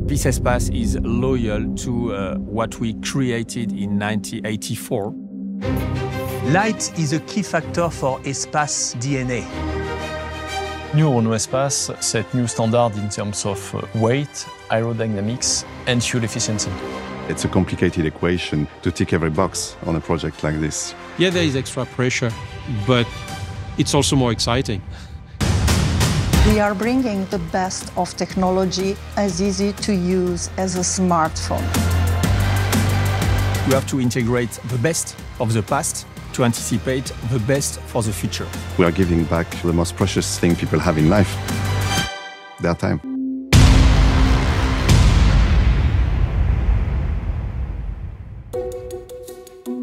This Espace is loyal to what we created in 1984. Light is a key factor for Espace DNA. New Renault Espace set new standard in terms of weight, aerodynamics, and fuel efficiency. It's a complicated equation to tick every box on a project like this. Yeah, there is extra pressure, but it's also more exciting. We are bringing the best of technology as easy to use as a smartphone. We have to integrate the best of the past to anticipate the best for the future. We are giving back the most precious thing people have in life, their time.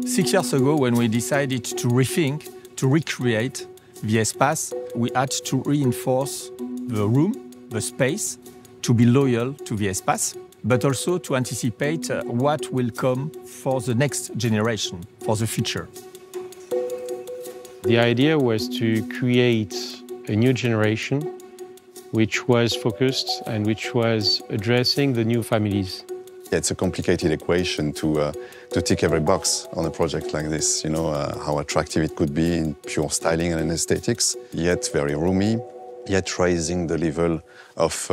Six years ago, when we decided to rethink, to recreate the Espace, we had to reinforce the room, the space, to be loyal to the Espace, but also to anticipate what will come for the next generation, for the future. The idea was to create a new generation which was focused and which was addressing the new families. It's a complicated equation to tick every box on a project like this. You know, how attractive it could be in pure styling and aesthetics, yet very roomy, yet raising the level of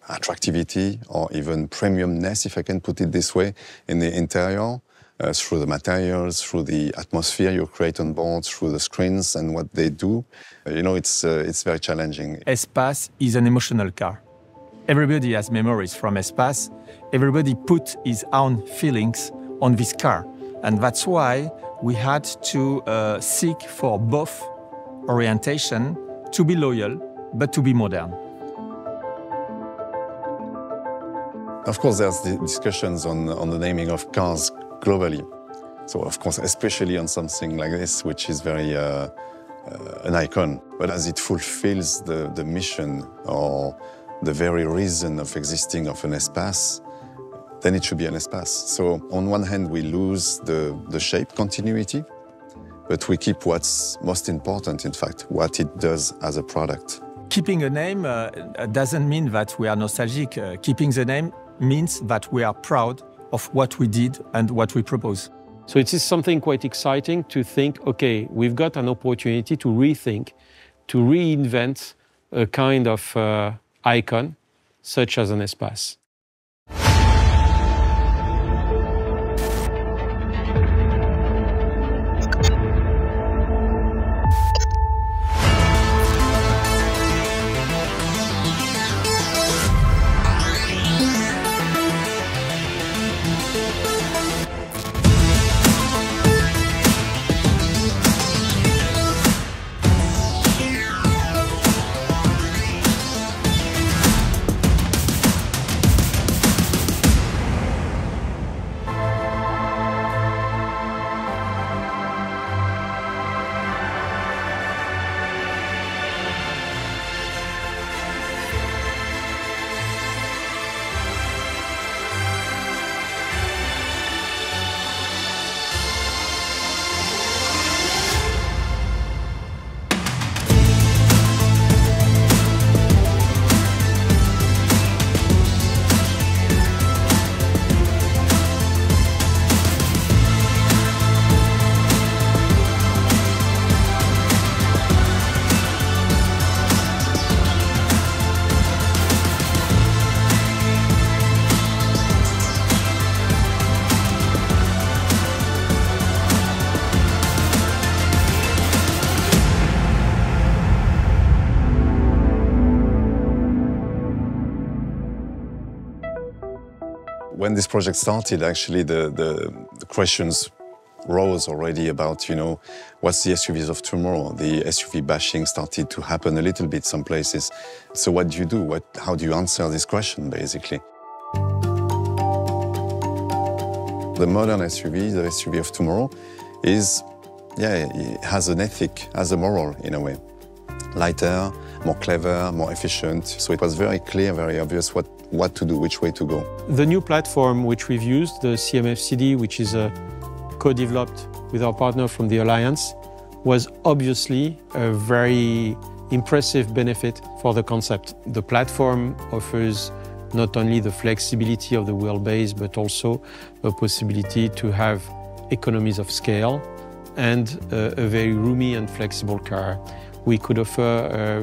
attractivity or even premiumness, if I can put it this way, in the interior, through the materials, through the atmosphere you create on board, through the screens and what they do. You know, it's very challenging. Espace is an emotional car. Everybody has memories from Espace. Everybody put his own feelings on this car. And that's why we had to seek for both orientation, to be loyal, but to be modern. Of course, there's the discussions on the naming of cars globally. So, of course, especially on something like this, which is very an icon. But as it fulfills the mission or the very reason of existing of an Espace, then it should be an Espace. So on one hand, we lose the shape continuity, but we keep what's most important, in fact, what it does as a product. Keeping a name doesn't mean that we are nostalgic. Keeping the name means that we are proud of what we did and what we propose. So it is something quite exciting to think, okay, we've got an opportunity to rethink, to reinvent a kind of icon, such as an Espace. When this project started, actually, the questions rose already about, you know, what's the SUVs of tomorrow? The SUV bashing started to happen a little bit some places. So what do you do? How do you answer this question, basically? The modern SUV, the SUV of tomorrow, is, yeah, it has an ethic, has a moral in a way. Lighter, more clever, more efficient. So it was very clear, very obvious what to do, which way to go. The new platform which we've used, the CMF-CD, which is co-developed with our partner from the Alliance, was obviously a very impressive benefit for the concept. The platform offers not only the flexibility of the wheelbase, but also a possibility to have economies of scale and a very roomy and flexible car. We could offer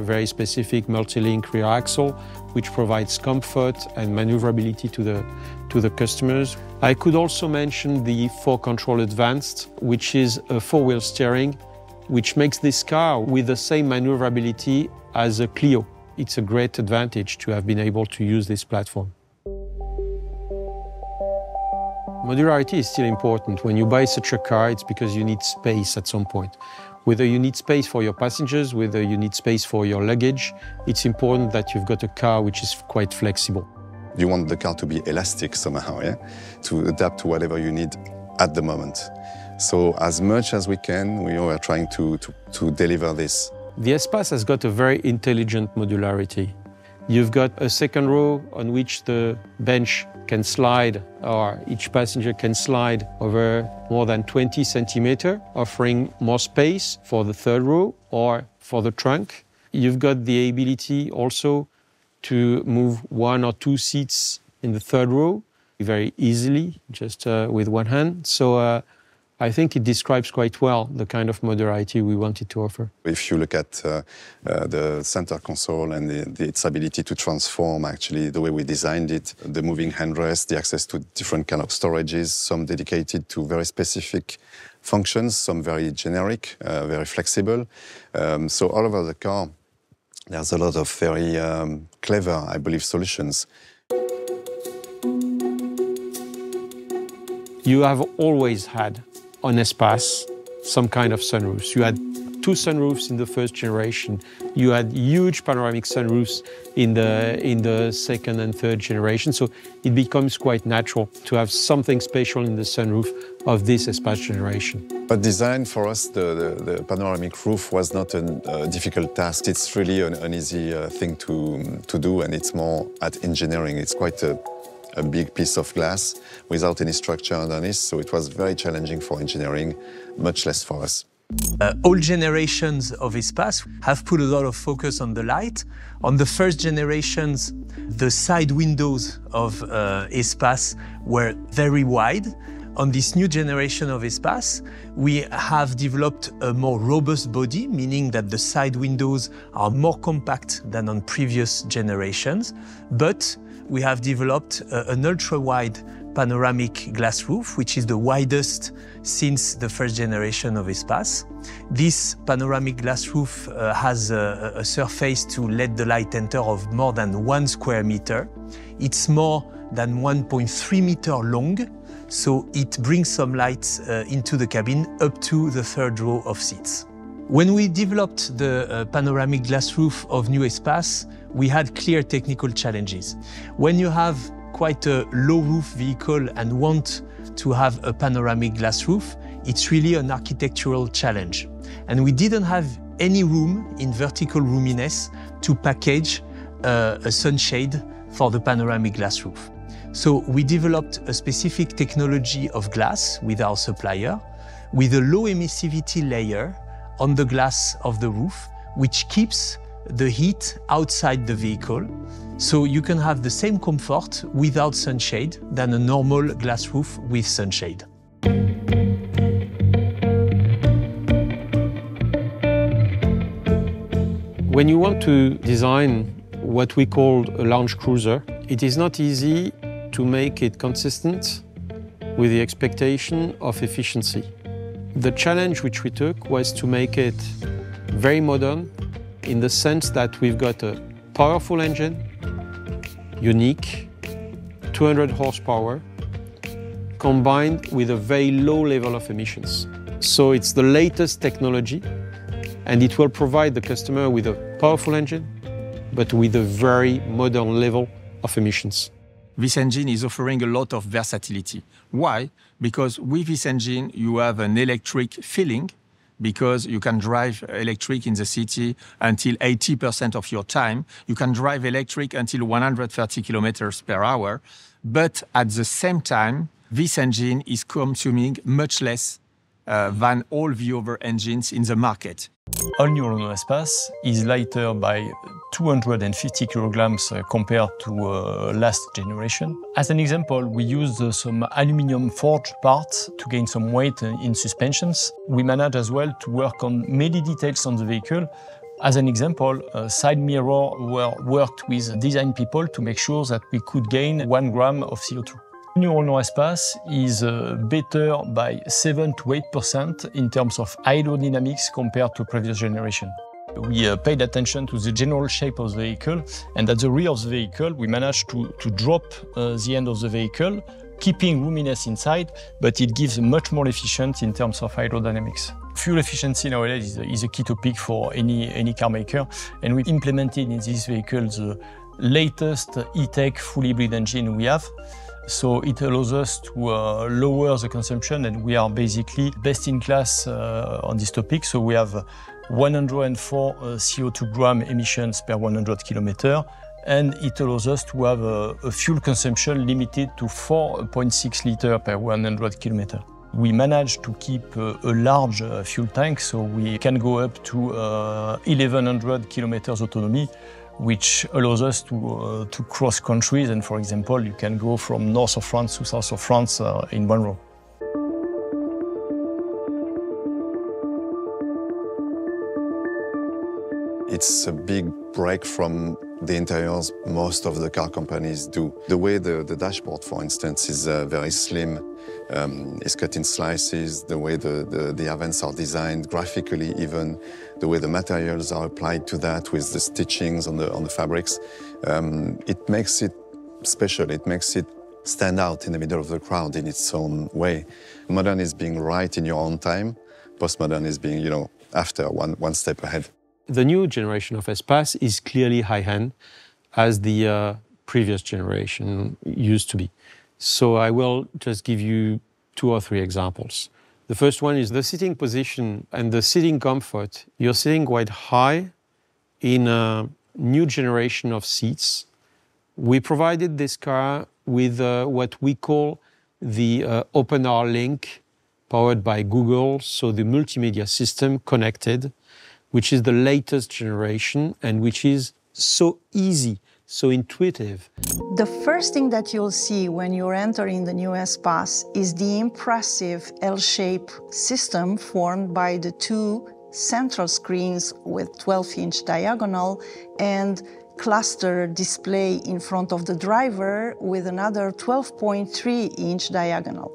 a very specific multi-link rear axle, which provides comfort and maneuverability to the customers. I could also mention the 4Control Advanced, which is a four-wheel steering, which makes this car with the same maneuverability as a Clio. It's a great advantage to have been able to use this platform. Modularity is still important. When you buy such a car, it's because you need space at some point. Whether you need space for your passengers, whether you need space for your luggage, it's important that you've got a car which is quite flexible. You want the car to be elastic somehow, yeah? To adapt to whatever you need at the moment. So as much as we can, we are trying to deliver this. The Espace has got a very intelligent modularity. You've got a second row on which the bench can slide, or each passenger can slide over more than 20 centimeters, offering more space for the third row or for the trunk. You've got the ability also to move one or two seats in the third row very easily, just with one hand. So I think it describes quite well the kind of modularity we wanted to offer. If you look at the center console and its ability to transform actually the way we designed it, the moving handrest, the access to different kind of storages, some dedicated to very specific functions, some very generic, very flexible. So all over the car, there's a lot of very clever, I believe, solutions. You have always had on Espace some kind of sunroofs. You had two sunroofs in the first generation. You had huge panoramic sunroofs in the second and third generation. So it becomes quite natural to have something special in the sunroof of this Espace generation. But design for us, the panoramic roof was not a difficult task. It's really an easy thing to do, and it's more at engineering. It's quite a big piece of glass without any structure underneath, so it was very challenging for engineering, much less for us. All generations of Espace have put a lot of focus on the light. On the first generations, the side windows of Espace were very wide. On this new generation of Espace, we have developed a more robust body, meaning that the side windows are more compact than on previous generations, but we have developed an ultra-wide panoramic glass roof, which is the widest since the first generation of Espace. This panoramic glass roof has a surface to let the light enter of more than 1 square meter. It's more than 1.3 meter long, so it brings some light into the cabin up to the third row of seats. When we developed the panoramic glass roof of new Espace, we had clear technical challenges. When you have quite a low roof vehicle and want to have a panoramic glass roof, it's really an architectural challenge. And we didn't have any room in vertical roominess to package a sunshade for the panoramic glass roof. So we developed a specific technology of glass with our supplier, with a low emissivity layer on the glass of the roof, which keeps the heat outside the vehicle. So you can have the same comfort without sunshade than a normal glass roof with sunshade. When you want to design what we call a lounge cruiser, it is not easy to make it consistent with the expectation of efficiency. The challenge which we took was to make it very modern in the sense that we've got a powerful engine, unique, 200 horsepower, combined with a very low level of emissions. So it's the latest technology, and it will provide the customer with a powerful engine, but with a very modern level of emissions. This engine is offering a lot of versatility. Why? Because with this engine, you have an electric feeling, because you can drive electric in the city until 80% of your time. You can drive electric until 130 kilometers per hour. But at the same time, this engine is consuming much less than all the other engines in the market. All new Renault Espace is lighter by 250 kilograms compared to last generation. As an example, we used some aluminium forged parts to gain some weight in suspensions. We managed as well to work on many details on the vehicle. As an example, side mirror were worked with design people to make sure that we could gain 1 gram of CO2. New Renault Espace is better by 7 to 8% in terms of aerodynamics compared to previous generation. We paid attention to the general shape of the vehicle, and at the rear of the vehicle we managed to drop the end of the vehicle, keeping roominess inside, but it gives much more efficient in terms of aerodynamics. Fuel efficiency nowadays is a key topic for any car maker, and we implemented in this vehicle the latest E-Tech full hybrid engine we have. So it allows us to lower the consumption, and we are basically best in class on this topic. So we have 104 CO2 gram emissions per 100 kilometers, and it allows us to have a fuel consumption limited to 4.6 liters per 100 kilometers. We managed to keep a large fuel tank, so we can go up to 1100 kilometers autonomy, which allows us to cross countries. And for example, you can go from north of France to south of France in 1 row. It's a big break from the interiors most of the car companies do. The way the dashboard, for instance, is very slim, is cut in slices, the way the events are designed, graphically even, the way the materials are applied to that with the stitchings on the fabrics, it makes it special, it makes it stand out in the middle of the crowd in its own way. Modern is being right in your own time, postmodern is being, after, one step ahead. The new generation of Espace is clearly high-end, as the previous generation used to be. So I will just give you 2 or 3 examples. The first one is the sitting position and the sitting comfort. You're sitting quite high in a new generation of seats. We provided this car with what we call the OpenR Link, powered by Google, so the multimedia system connected, which is the latest generation and which is so easy, so intuitive. The first thing that you'll see when you're entering the new Espace is the impressive L-shaped system formed by the 2 central screens with 12-inch diagonal and cluster display in front of the driver with another 12.3-inch diagonal.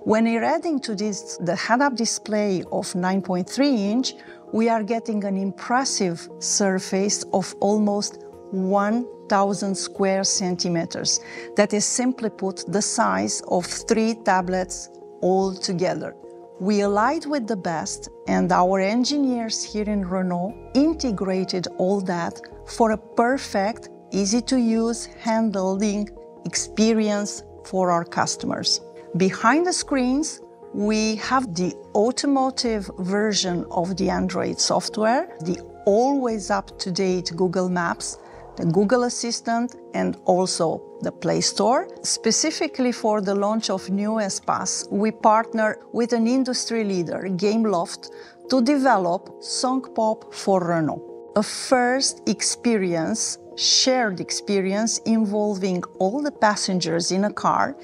When you're adding to this the head-up display of 9.3-inch, we are getting an impressive surface of almost 1,000 square centimeters. That is, simply put, the size of 3 tablets all together. We allied with the best, and our engineers here in Renault integrated all that for a perfect, easy-to-use handling experience for our customers. Behind the screens, we have the automotive version of the Android software, the always up-to-date Google Maps, the Google Assistant, and also the Play Store. Specifically for the launch of new Espace, we partner with an industry leader, Gameloft, to develop Song Pop for Renault. A first experience, shared experience involving all the passengers in a car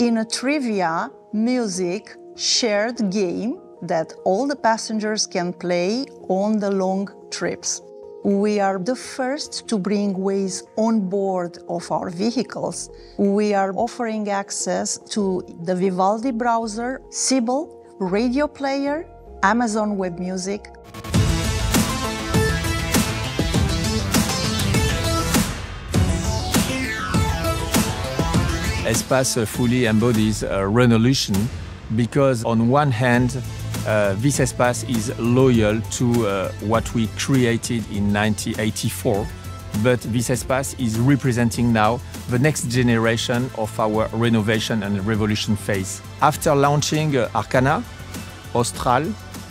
in a trivia, music, shared game that all the passengers can play on the long trips. We are the first to bring Waze on board of our vehicles. We are offering access to the Vivaldi browser, Sybil, radio player, Amazon Web Music. Espace fully embodies a revolution because on one hand, this Espace is loyal to what we created in 1984, but this Espace is representing now the next generation of our renovation and revolution phase. After launching Arcana, Austral,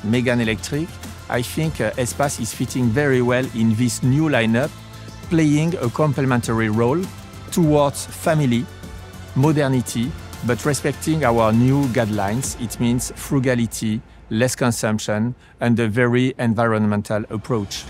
Megane Electric, I think Espace is fitting very well in this new lineup, playing a complementary role towards family, modernity, but respecting our new guidelines. It means frugality, less consumption, and a very environmental approach.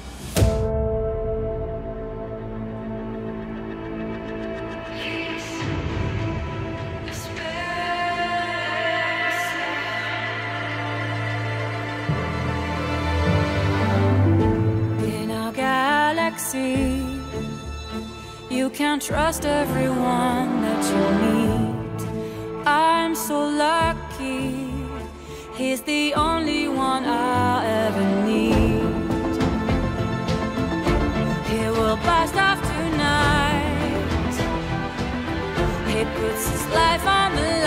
In our galaxy, you can't trust everyone that you meet. I'm so lucky, he's the only one I'll ever need. He will blast off tonight, he puts his life on the